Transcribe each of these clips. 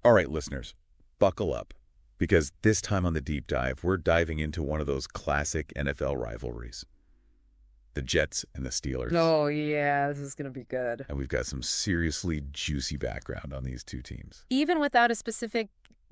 All right, listeners, buckle up, because this time on the deep dive, we're diving into one of those classic NFL rivalries, the Jets and the Steelers. Oh, yeah, this is going to be good. And we've got some seriously juicy background on these two teams. Even without a specific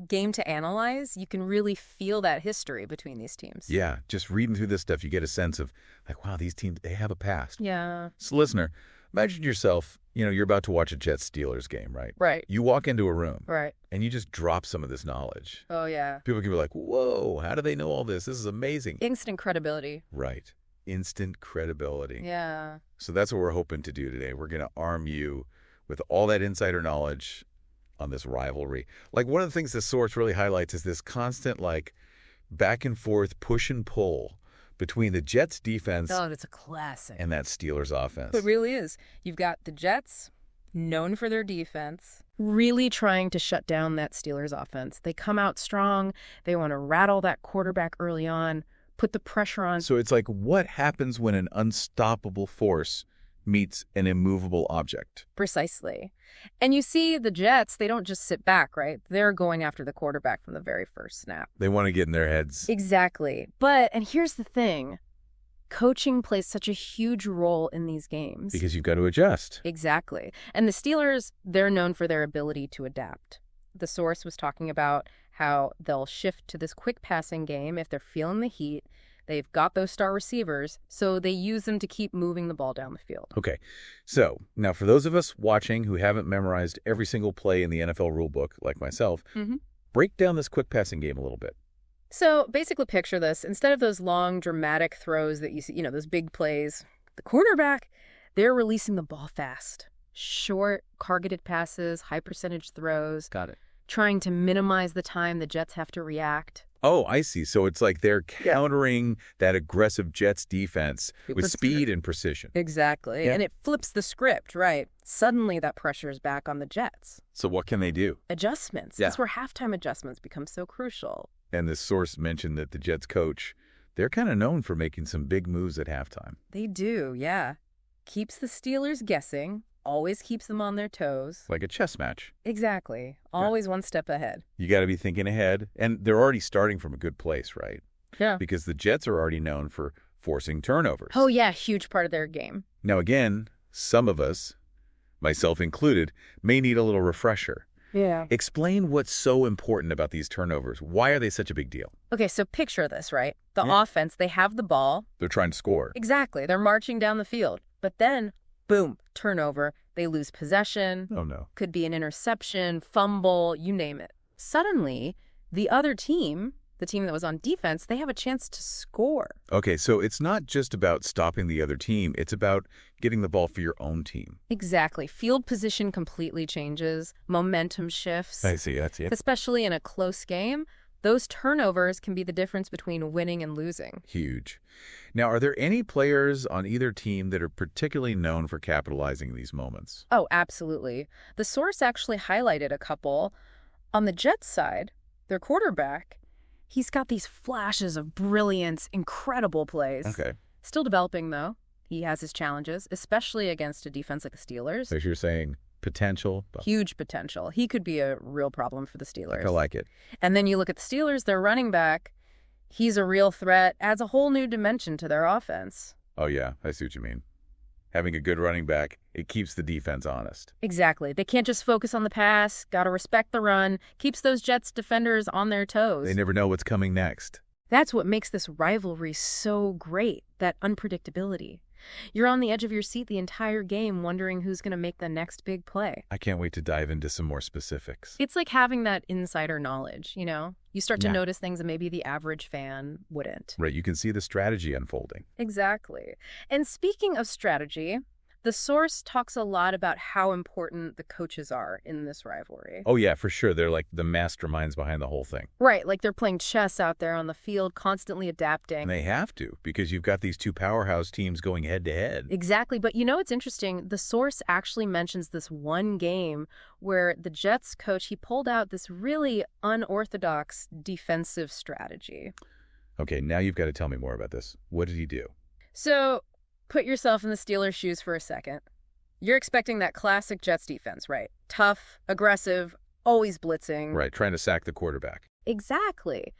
game to analyze, you can really feel that history between these teams. Yeah, just reading through this stuff, you get a sense of, like, wow, these teams, they have a past. Yeah. So, listener, imagine yourself, you're about to watch a Jets-Steelers game, right? Right. You walk into a room. Right. And you just drop some of this knowledge. Oh, yeah. People can be like, whoa, how do they know all this? This is amazing. Instant credibility. Right. Instant credibility. Yeah. So that's what we're hoping to do today. We're going to arm you with all that insider knowledge on this rivalry. Like, one of the things the source really highlights is this constant, like, back and forth push and pull between the Jets defense it's a classic. and that Steelers offense. It really is. You've got the Jets, known for their defense, really trying to shut down that Steelers offense. They come out strong. They want to rattle that quarterback early on, put the pressure on. So it's like, what happens when an unstoppable force meets an immovable object? Precisely. And you see the Jets, they don't just sit back, right? They're going after the quarterback from the very first snap. They want to get in their heads. Exactly. But, and here's the thing, coaching plays such a huge role in these games. Because you've got to adjust. Exactly. And the Steelers, they're known for their ability to adapt. The source was talking about how they'll shift to this quick passing game if they're feeling the heat. They've got those star receivers, so they use them to keep moving the ball down the field. Okay, so now for those of us watching who haven't memorized every single play in the NFL rulebook, like myself, break down this quick passing game a little bit. So basically picture this. Instead of those long, dramatic throws that you see, those big plays, the quarterback, they're releasing the ball fast. Short, targeted passes, high percentage throws. Got it. Trying to minimize the time the Jets have to react. Oh, I see. So it's like they're countering that aggressive Jets defense with speed and precision. Exactly. Yeah. And it flips the script, right? Suddenly that pressure is back on the Jets. So what can they do? Adjustments. Yeah. That's where halftime adjustments become so crucial. And this source mentioned that the Jets coach, they're kind of known for making some big moves at halftime. They do, yeah. Keeps the Steelers guessing. Always keeps them on their toes. Like a chess match. Exactly. Always one step ahead. You got to be thinking ahead. And they're already starting from a good place, right? Yeah. Because the Jets are already known for forcing turnovers. Oh, yeah. Huge part of their game. Now, again, some of us, myself included, may need a little refresher. Yeah. Explain what's so important about these turnovers. Why are they such a big deal? Okay, so picture this, right? The offense, they have the ball. They're trying to score. Exactly. They're marching down the field. But then, boom, turnover. They lose possession. Oh, no. Could be an interception, fumble, you name it. Suddenly, the other team, the team that was on defense, they have a chance to score. Okay, so it's not just about stopping the other team. It's about getting the ball for your own team. Exactly. Field position completely changes. Momentum shifts. I see. That's it. Especially in a close game. Those turnovers can be the difference between winning and losing. Huge. Now, are there any players on either team that are particularly known for capitalizing these moments? Oh, absolutely. The source actually highlighted a couple. On the Jets side, their quarterback, he's got these flashes of brilliance, incredible plays. Okay. Still developing, though. He has his challenges, especially against a defense like the Steelers. So you're saying potential? Huge potential. He could be a real problem for the Steelers. I like it. And then you look at the Steelers, their running back, he's a real threat, adds a whole new dimension to their offense. Oh, yeah. I see what you mean. Having a good running back, it keeps the defense honest. Exactly. They can't just focus on the pass, got to respect the run, keeps those Jets defenders on their toes. They never know what's coming next. That's what makes this rivalry so great, that unpredictability. You're on the edge of your seat the entire game wondering who's going to make the next big play. I can't wait to dive into some more specifics. It's like having that insider knowledge, You start to Yeah. notice things that maybe the average fan wouldn't. Right, you can see the strategy unfolding. Exactly. And speaking of strategy, the source talks a lot about how important the coaches are in this rivalry. Oh, yeah, for sure. They're like the masterminds behind the whole thing. Right, like they're playing chess out there on the field, constantly adapting. And they have to, because you've got these two powerhouse teams going head-to-head. Exactly, but it's interesting. The source actually mentions this one game where the Jets coach, he pulled out this really unorthodox defensive strategy. Okay, now you've got to tell me more about this. What did he do? So, put yourself in the Steelers' shoes for a second. You're expecting that classic Jets defense, right? Tough, aggressive, always blitzing. Right, trying to sack the quarterback. Exactly.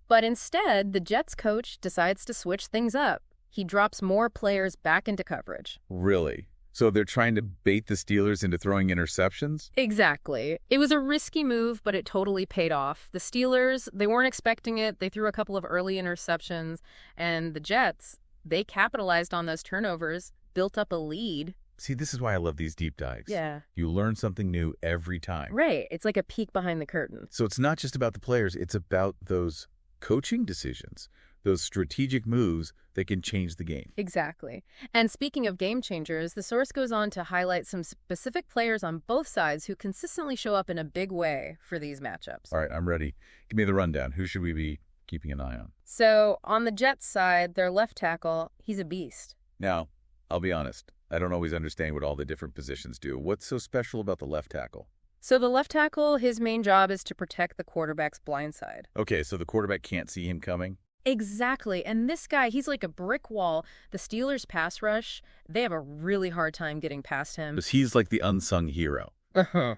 But instead, the Jets coach decides to switch things up. He drops more players back into coverage. Really? So they're trying to bait the Steelers into throwing interceptions? Exactly. It was a risky move, but it totally paid off. The Steelers, they weren't expecting it. They threw a couple of early interceptions. And the Jets, they capitalized on those turnovers, built up a lead. See, this is why I love these deep dives. Yeah. You learn something new every time. Right. It's like a peek behind the curtain. So it's not just about the players, it's about those coaching decisions, those strategic moves that can change the game. Exactly. And speaking of game changers, the source goes on to highlight some specific players on both sides who consistently show up in a big way for these matchups. All right, I'm ready. Give me the rundown. Who should we be keeping an eye on? So on the Jets side, their left tackle, he's a beast. Now, I'll be honest. I don't always understand what all the different positions do. What's so special about the left tackle? So the left tackle, his main job is to protect the quarterback's blind side. Okay, so the quarterback can't see him coming? Exactly. And this guy, he's like a brick wall. The Steelers' pass rush, they have a really hard time getting past him. Because he's like the unsung hero,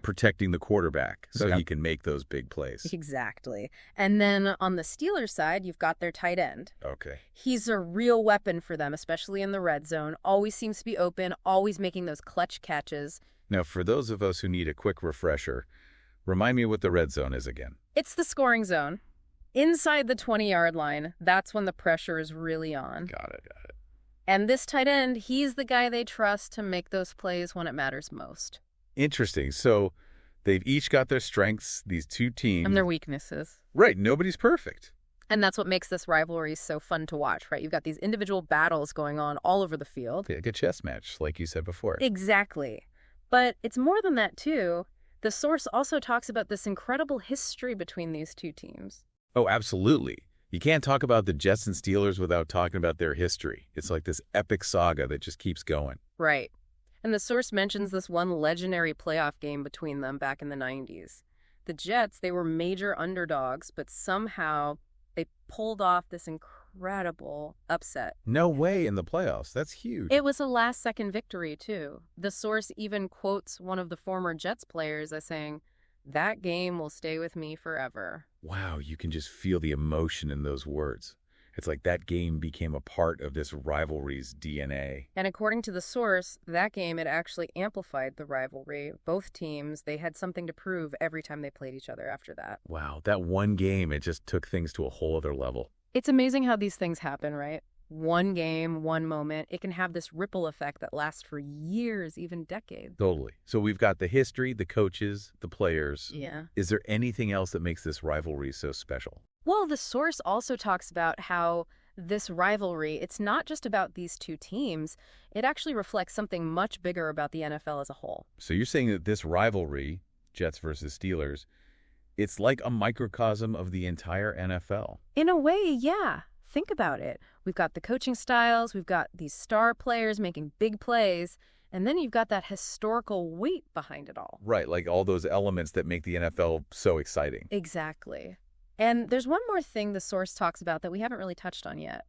protecting the quarterback so Yep. he can make those big plays. Exactly. And then on the Steelers' side, you've got their tight end. Okay. He's a real weapon for them, especially in the red zone. Always seems to be open, always making those clutch catches. Now, for those of us who need a quick refresher, remind me what the red zone is again. It's the scoring zone. Inside the 20-yard line, that's when the pressure is really on. Got it. And this tight end, he's the guy they trust to make those plays when it matters most. Interesting. So they've each got their strengths, these two teams. And their weaknesses. Right. Nobody's perfect. And that's what makes this rivalry so fun to watch, right? You've got these individual battles going on all over the field. Like a chess match, like you said before. Exactly. But it's more than that, too. The source also talks about this incredible history between these two teams. Oh, absolutely. You can't talk about the Jets and Steelers without talking about their history. It's like this epic saga that just keeps going. Right. And the source mentions this one legendary playoff game between them back in the 90s. The Jets, they were major underdogs, but somehow they pulled off this incredible upset. No way in the playoffs. That's huge. It was a last-second victory, too. The source even quotes one of the former Jets players as saying, "That game will stay with me forever." Wow, you can just feel the emotion in those words. It's like that game became a part of this rivalry's DNA. And according to the source, that game, it actually amplified the rivalry. Both teams, they had something to prove every time they played each other after that. Wow, that one game, it just took things to a whole other level. It's amazing how these things happen, right? One game, one moment, it can have this ripple effect that lasts for years, even decades. Totally. So we've got the history, the coaches, the players. Yeah. Is there anything else that makes this rivalry so special? Well, the source also talks about how this rivalry, it's not just about these two teams. It actually reflects something much bigger about the NFL as a whole. So you're saying that this rivalry, Jets versus Steelers, it's like a microcosm of the entire NFL. In a way, yeah. Think about it. We've got the coaching styles, we've got these star players making big plays, and then you've got that historical weight behind it all. Right, like all those elements that make the NFL so exciting. Exactly. And there's one more thing the source talks about that we haven't really touched on yet.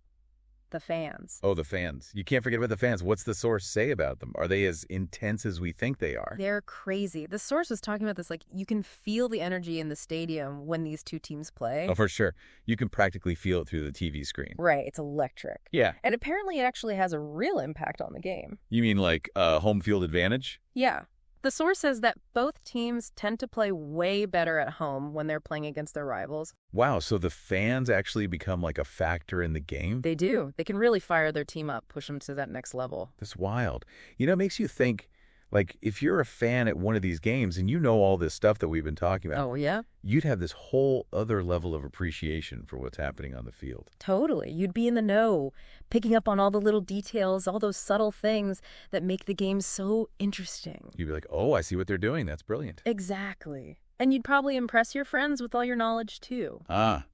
The fans. Oh, the fans. You can't forget about the fans. What's the source say about them? Are they as intense as we think they are? They're crazy. The source was talking about this, like, you can feel the energy in the stadium when these two teams play. Oh, for sure. You can practically feel it through the TV screen. Right, it's electric. Yeah. And apparently it actually has a real impact on the game. You mean like home field advantage? Yeah. The source says that both teams tend to play way better at home when they're playing against their rivals. Wow, so the fans actually become like a factor in the game? They do. They can really fire their team up, push them to that next level. That's wild. You know, it makes you think, like, if you're a fan at one of these games and you know all this stuff that we've been talking about, Oh, yeah? you'd have this whole other level of appreciation for what's happening on the field. Totally. You'd be in the know, picking up on all the little details, all those subtle things that make the game so interesting. You'd be like, oh, I see what they're doing. That's brilliant. Exactly. And you'd probably impress your friends with all your knowledge, too. Ah,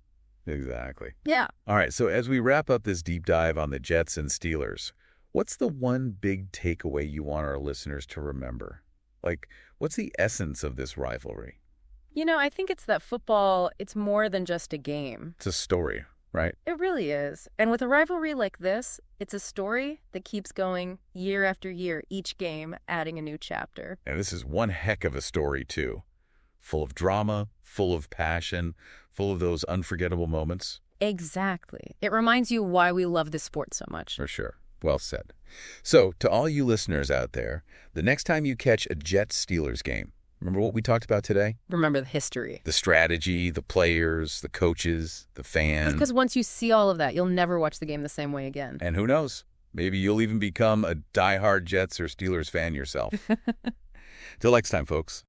exactly. Yeah. All right, so as we wrap up this deep dive on the Jets and Steelers, what's the one big takeaway you want our listeners to remember? Like, what's the essence of this rivalry? You know, I think it's that football, it's more than just a game. It's a story, right? It really is. And with a rivalry like this, it's a story that keeps going year after year, each game adding a new chapter. And this is one heck of a story, too. full of drama, full of passion, full of those unforgettable moments. Exactly. It reminds you why we love this sport so much. For sure. Well said. So, to all you listeners out there, the next time you catch a Jets-Steelers game, remember what we talked about today? Remember the history. The strategy, the players, the coaches, the fans. Because once you see all of that, you'll never watch the game the same way again. And who knows? Maybe you'll even become a diehard Jets or Steelers fan yourself. Till next time, folks.